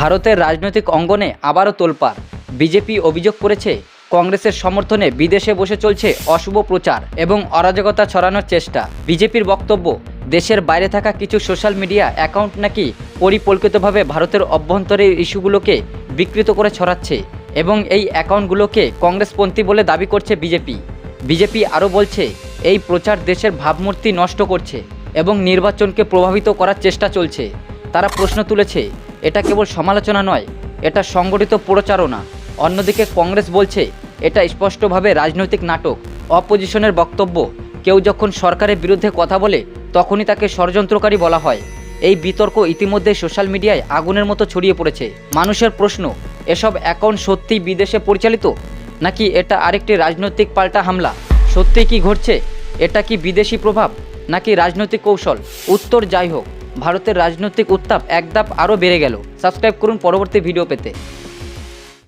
ভারতের রাজনৈতিক অঙ্গনে আবারও তোলপাড়। বিজেপি অভিযোগ করেছে কংগ্রেসের সমর্থনে বিদেশে বসে চলছে অশুভ প্রচার এবং অরাজকতা ছড়ানোর চেষ্টা। বিজেপির বক্তব্য, দেশের বাইরে থাকা কিছু সোশ্যাল মিডিয়া অ্যাকাউন্ট নাকি পরিকল্পিতভাবে ভারতের অভ্যন্তরের ইস্যুগুলোকে বিকৃত করে ছড়াচ্ছে এবং এই অ্যাকাউন্টগুলোকে কংগ্রেসপন্থী বলে দাবি করছে বিজেপি আরও বলছে এই প্রচার দেশের ভাবমূর্তি নষ্ট করছে এবং নির্বাচনকে প্রভাবিত করার চেষ্টা চলছে। তারা প্রশ্ন তুলেছে, এটা কেবল সমালোচনা নয়, এটা সংগঠিত প্রচারণা। অন্যদিকে কংগ্রেস বলছে এটা স্পষ্টভাবে রাজনৈতিক নাটক। অপোজিশনের বক্তব্য, কেউ যখন সরকারের বিরুদ্ধে কথা বলে তখনই তাকে ষড়যন্ত্রকারী বলা হয়। এই বিতর্ক ইতিমধ্যে সোশ্যাল মিডিয়ায় আগুনের মতো ছড়িয়ে পড়েছে। মানুষের প্রশ্ন, এসব অ্যাকাউন্ট সত্যিই বিদেশে পরিচালিত নাকি এটা আরেকটি রাজনৈতিক পাল্টা হামলা? সত্যিই কি ঘটছে? এটা কি বিদেশি প্রভাব নাকি রাজনৈতিক কৌশল? উত্তর যাই হোক, ভারতের রাজনৈতিক উত্তাপ এক ধাপ আরও বেড়ে গেল। সাবস্ক্রাইব করুন পরবর্তী ভিডিও পেতে।